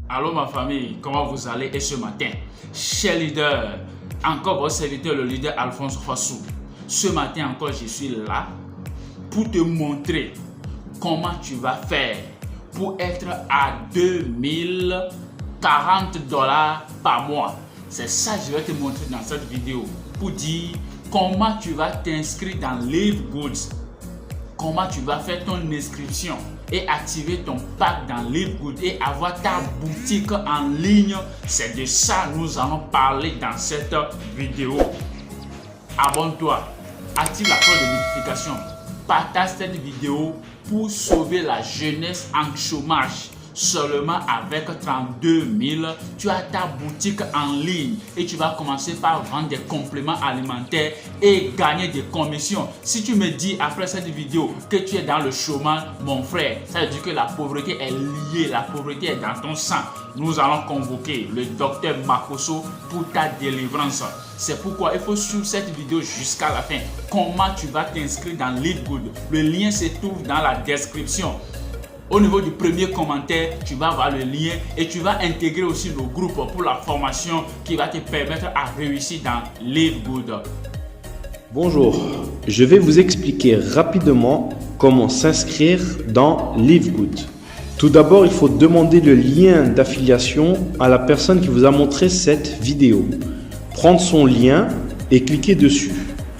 Allô ma famille, comment vous allez et ce matin? Cher leader, encore votre serviteur, le leader Alphonse Rossou. Ce matin encore, je suis là pour te montrer comment tu vas faire pour être à 2040 $ par mois. C'est ça que je vais te montrer dans cette vidéo pour dire comment tu vas t'inscrire dans Live Goods, comment tu vas faire ton inscription et activer ton pack dans Live Goods et avoir ta boutique en ligne. C'est de ça que nous allons parler dans cette vidéo. Abonne-toi, active la cloche de notification, partage cette vidéo pour sauver la jeunesse en chômage. Seulement avec 32 000, tu as ta boutique en ligne et tu vas commencer par vendre des compléments alimentaires et gagner des commissions. Si tu me dis après cette vidéo que tu es dans le chômage, mon frère, ça veut dire que la pauvreté est liée, la pauvreté est dans ton sang. Nous allons convoquer le docteur Makosso pour ta délivrance. C'est pourquoi il faut suivre cette vidéo jusqu'à la fin. Comment tu vas t'inscrire dans Live Goods? Le lien se trouve dans la description. Au niveau du premier commentaire, tu vas voir le lien et tu vas intégrer aussi le groupe pour la formation qui va te permettre à réussir dans Live Goods. Bonjour, je vais vous expliquer rapidement comment s'inscrire dans Live Goods. Tout d'abord, il faut demander le lien d'affiliation à la personne qui vous a montré cette vidéo. Prendre son lien et cliquer dessus.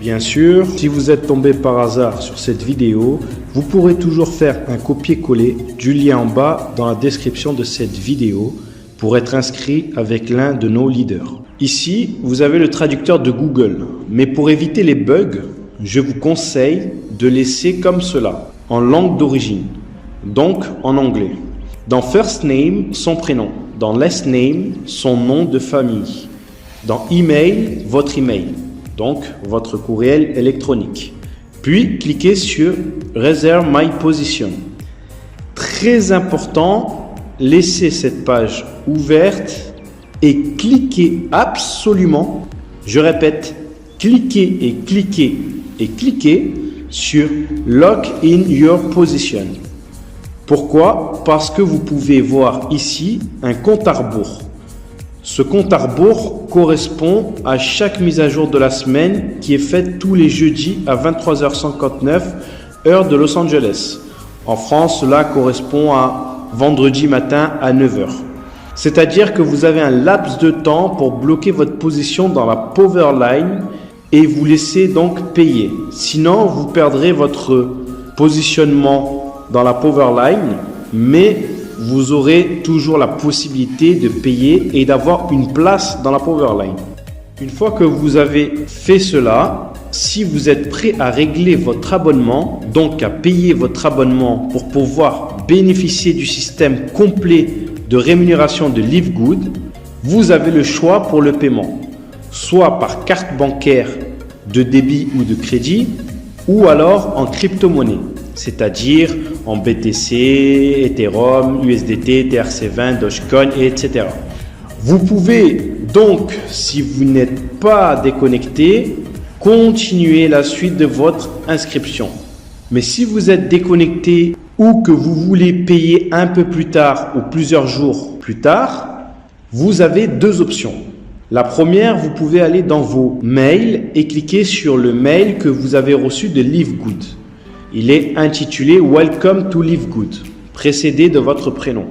Bien sûr, si vous êtes tombé par hasard sur cette vidéo, vous pourrez toujours faire un copier-coller du lien en bas dans la description de cette vidéo pour être inscrit avec l'un de nos leaders. Ici, vous avez le traducteur de Google, mais pour éviter les bugs, je vous conseille de laisser comme cela, en langue d'origine, donc en anglais. Dans First Name, son prénom. Dans Last Name, son nom de famille. Dans Email, votre email. Donc votre courriel électronique. Puis cliquez sur Reserve My Position. Très important, laissez cette page ouverte et cliquez absolument, je répète, cliquez et cliquez et cliquez sur Lock in Your Position. Pourquoi? Parce que vous pouvez voir ici un compte à rebours. Ce compte à rebours correspond à chaque mise à jour de la semaine qui est faite tous les jeudis à 23h59 heure de Los Angeles. En France, cela correspond à vendredi matin à 9h. C'est-à-dire que vous avez un laps de temps pour bloquer votre position dans la Powerline et vous laisser donc payer. Sinon, vous perdrez votre positionnement dans la Powerline, mais vous aurez toujours la possibilité de payer et d'avoir une place dans la Powerline. Une fois que vous avez fait cela, si vous êtes prêt à régler votre abonnement, donc à payer votre abonnement pour pouvoir bénéficier du système complet de rémunération de Live Goods, vous avez le choix pour le paiement, soit par carte bancaire de débit ou de crédit, ou alors en crypto-monnaie, c'est-à-dire en BTC, Ethereum, USDT, TRC20, Dogecoin, etc. Vous pouvez donc, si vous n'êtes pas déconnecté, continuer la suite de votre inscription. Mais si vous êtes déconnecté ou que vous voulez payer un peu plus tard ou plusieurs jours plus tard, vous avez deux options. La première, vous pouvez aller dans vos mails et cliquer sur le mail que vous avez reçu de Live Goods. Il est intitulé Welcome to Live Goods, précédé de votre prénom.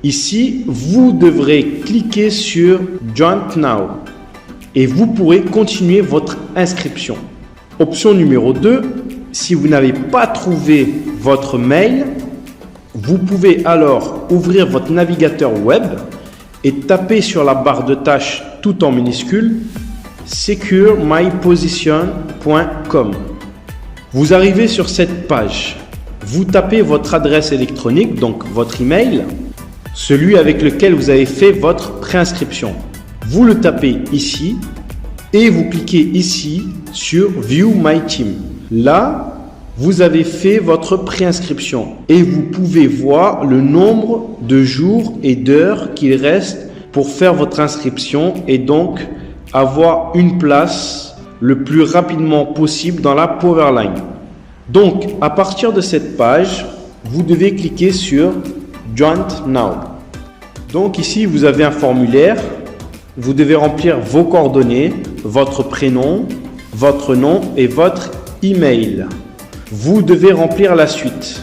Ici, vous devrez cliquer sur Join Now et vous pourrez continuer votre inscription. Option numéro 2, si vous n'avez pas trouvé votre mail, vous pouvez alors ouvrir votre navigateur web et taper sur la barre de tâches tout en minuscule securemyposition.com. Vous arrivez sur cette page, vous tapez votre adresse électronique, donc votre email, celui avec lequel vous avez fait votre préinscription. Vous le tapez ici et vous cliquez ici sur View My Team. Là, vous avez fait votre préinscription et vous pouvez voir le nombre de jours et d'heures qu'il reste pour faire votre inscription et donc avoir une place le plus rapidement possible dans la Powerline. Donc, à partir de cette page, vous devez cliquer sur Join Now. Donc ici, vous avez un formulaire. Vous devez remplir vos coordonnées, votre prénom, votre nom et votre email. Vous devez remplir la suite.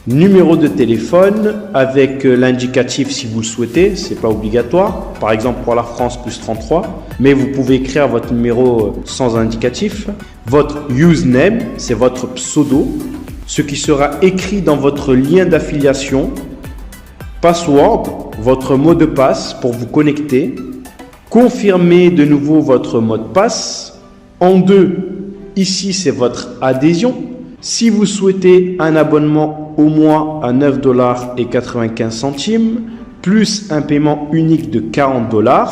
Numéro de téléphone avec l'indicatif si vous le souhaitez, c'est pas obligatoire. Par exemple pour la France plus 33, mais vous pouvez écrire votre numéro sans indicatif. Votre username, c'est votre pseudo, ce qui sera écrit dans votre lien d'affiliation. Password, votre mot de passe pour vous connecter. Confirmez de nouveau votre mot de passe. En 2, ici c'est votre adhésion. Si vous souhaitez un abonnement au mois à 9,95 $, plus un paiement unique de 40 $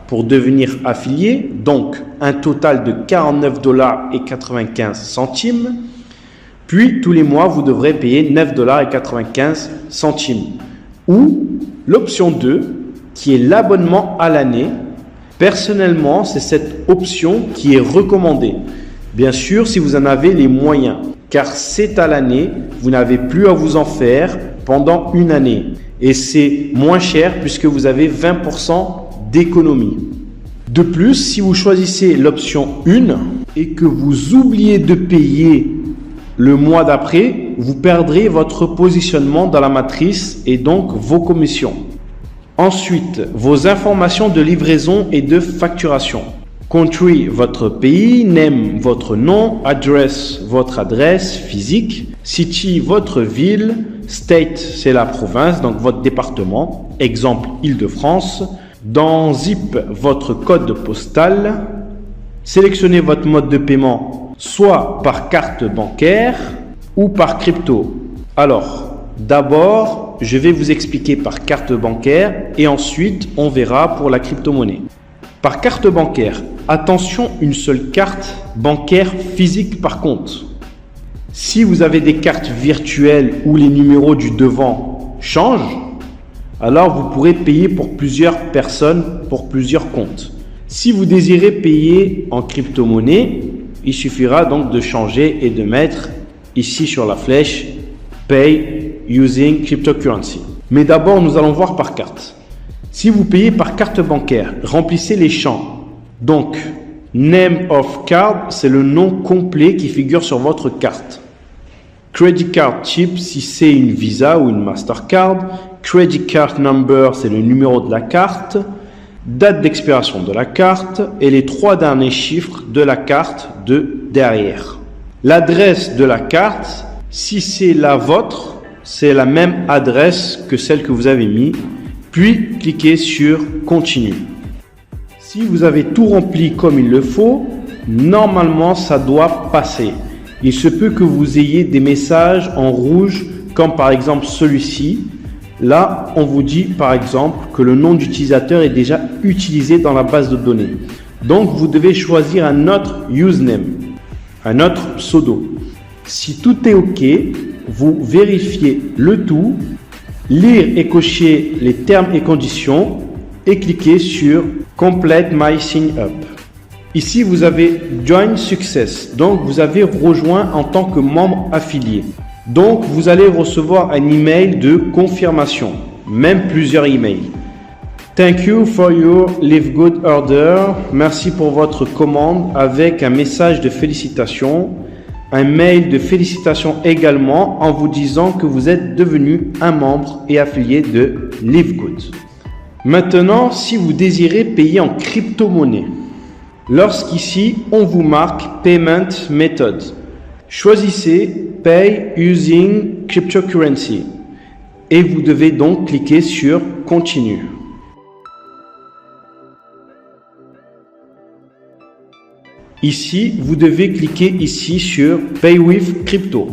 pour devenir affilié, donc un total de 49,95 $, puis tous les mois vous devrez payer 9,95 $. Ou l'option 2, qui est l'abonnement à l'année. Personnellement, c'est cette option qui est recommandée. Bien sûr, si vous en avez les moyens, car c'est à l'année, vous n'avez plus à vous en faire pendant une année. Et c'est moins cher puisque vous avez 20% d'économie. De plus, si vous choisissez l'option 1 et que vous oubliez de payer le mois d'après, vous perdrez votre positionnement dans la matrice et donc vos commissions. Ensuite, vos informations de livraison et de facturation. Country, votre pays. Name, votre nom. Address, votre adresse physique. City, votre ville. State, c'est la province, donc votre département. Exemple, Île-de-France. Dans Zip, votre code postal. Sélectionnez votre mode de paiement, soit par carte bancaire ou par crypto. Alors, d'abord, je vais vous expliquer par carte bancaire et ensuite, on verra pour la crypto-monnaie. Par carte bancaire, attention, une seule carte bancaire physique par contre. Si vous avez des cartes virtuelles où les numéros du devant changent, alors vous pourrez payer pour plusieurs personnes, pour plusieurs comptes. Si vous désirez payer en crypto-monnaie, il suffira donc de changer et de mettre ici sur la flèche Pay using cryptocurrency. Mais d'abord, nous allons voir par carte. Si vous payez par carte bancaire, remplissez les champs. Donc, Name of Card, c'est le nom complet qui figure sur votre carte. Credit Card Chip, si c'est une Visa ou une Mastercard. Credit Card Number, c'est le numéro de la carte. Date d'expiration de la carte et les 3 derniers chiffres de la carte de derrière. L'adresse de la carte, si c'est la vôtre, c'est la même adresse que celle que vous avez mis. Puis, cliquez sur Continue. Si vous avez tout rempli comme il le faut, normalement, ça doit passer. Il se peut que vous ayez des messages en rouge, comme par exemple celui-ci. Là, on vous dit par exemple que le nom d'utilisateur est déjà utilisé dans la base de données. Donc, vous devez choisir un autre username, un autre pseudo. Si tout est OK, vous vérifiez le tout, lire et cocher les termes et conditions et cliquez sur Complete My Sign Up. Ici, vous avez Join Success, donc vous avez rejoint en tant que membre affilié. Donc, vous allez recevoir un email de confirmation, même plusieurs emails. Thank you for your Live Good order. Merci pour votre commande avec un message de félicitations. Un mail de félicitations également en vous disant que vous êtes devenu un membre et affilié de Live Good. Maintenant, si vous désirez payer en crypto-monnaie, lorsqu'ici on vous marque Payment Method, choisissez Pay using cryptocurrency et vous devez donc cliquer sur Continue. Ici, vous devez cliquer ici sur Pay with Crypto.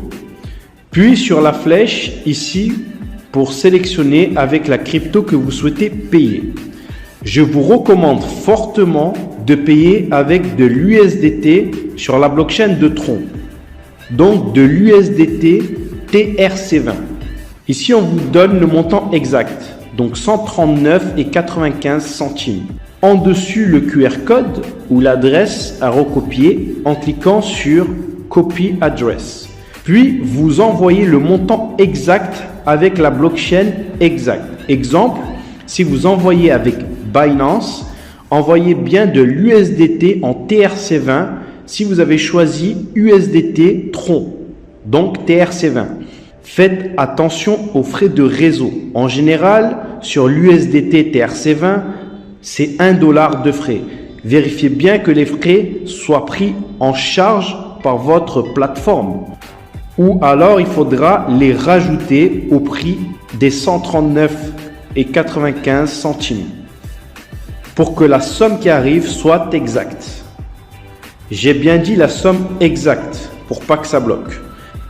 Puis sur la flèche ici pour sélectionner avec la crypto que vous souhaitez payer. Je vous recommande fortement de payer avec de l'USDT sur la blockchain de Tron. Donc de l'USDT TRC20. Ici, on vous donne le montant exact. Donc 139,95 $. En dessus, le QR code ou l'adresse à recopier en cliquant sur Copy Address. Puis, vous envoyez le montant exact avec la blockchain exacte. Exemple, Si vous envoyez avec Binance, envoyez bien de l'USDT en TRC20 si vous avez choisi USDT Tron, donc TRC20. Faites attention aux frais de réseau. En général, sur l'USDT TRC20, c'est $1 de frais. Vérifiez bien que les frais soient pris en charge par votre plateforme. Ou alors, il faudra les rajouter au prix des 139,95 € pour que la somme qui arrive soit exacte. J'ai bien dit la somme exacte pour pas que ça bloque.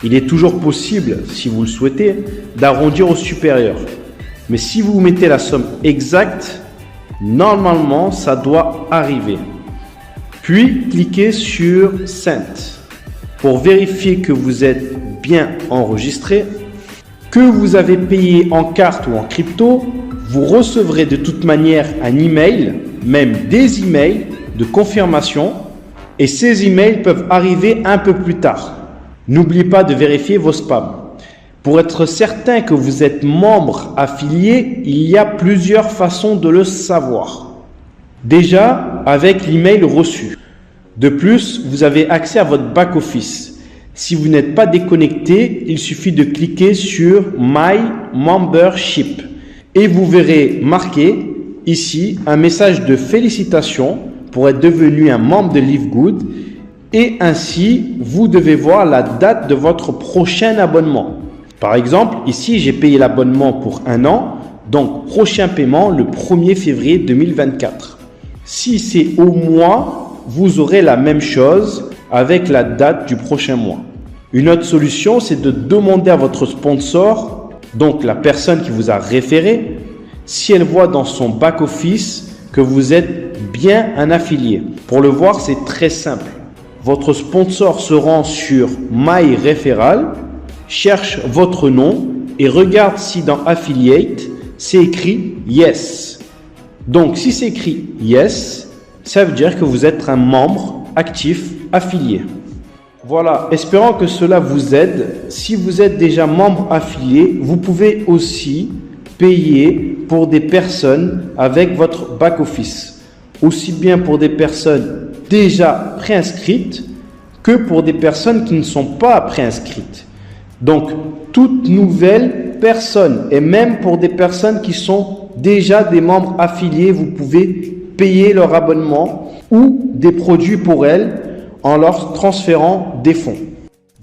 Il est toujours possible, si vous le souhaitez, d'arrondir au supérieur. Mais si vous mettez la somme exacte, normalement, ça doit arriver. Puis, cliquez sur Send pour vérifier que vous êtes bien enregistré. Que vous avez payé en carte ou en crypto, vous recevrez de toute manière un email, même des emails de confirmation. Et ces emails peuvent arriver un peu plus tard. N'oubliez pas de vérifier vos spams. Pour être certain que vous êtes membre affilié, il y a plusieurs façons de le savoir. Déjà, avec l'email reçu. De plus, vous avez accès à votre back-office. Si vous n'êtes pas déconnecté, il suffit de cliquer sur My Membership et vous verrez marqué ici un message de félicitations pour être devenu un membre de Livegood. Et ainsi, vous devez voir la date de votre prochain abonnement. Par exemple, ici, j'ai payé l'abonnement pour 1 an, donc prochain paiement le 1er février 2024. Si c'est au mois, vous aurez la même chose avec la date du prochain mois. Une autre solution, c'est de demander à votre sponsor, donc la personne qui vous a référé, si elle voit dans son back-office que vous êtes bien un affilié. Pour le voir, c'est très simple. Votre sponsor se rend sur My Referral, cherche votre nom et regarde si dans Affiliate, c'est écrit Yes. Donc, si c'est écrit Yes, ça veut dire que vous êtes un membre actif affilié. Voilà, espérant que cela vous aide. Si vous êtes déjà membre affilié, vous pouvez aussi payer pour des personnes avec votre back-office. Aussi bien pour des personnes déjà préinscrites que pour des personnes qui ne sont pas préinscrites. Donc, toute nouvelle personne et même pour des personnes qui sont déjà des membres affiliés, vous pouvez payer leur abonnement ou des produits pour elles en leur transférant des fonds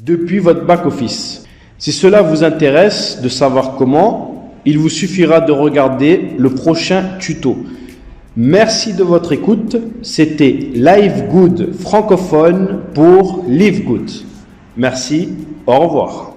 depuis votre back-office. Si cela vous intéresse de savoir comment, il vous suffira de regarder le prochain tuto. Merci de votre écoute. C'était Livegood francophone pour Livegood. Merci, au revoir.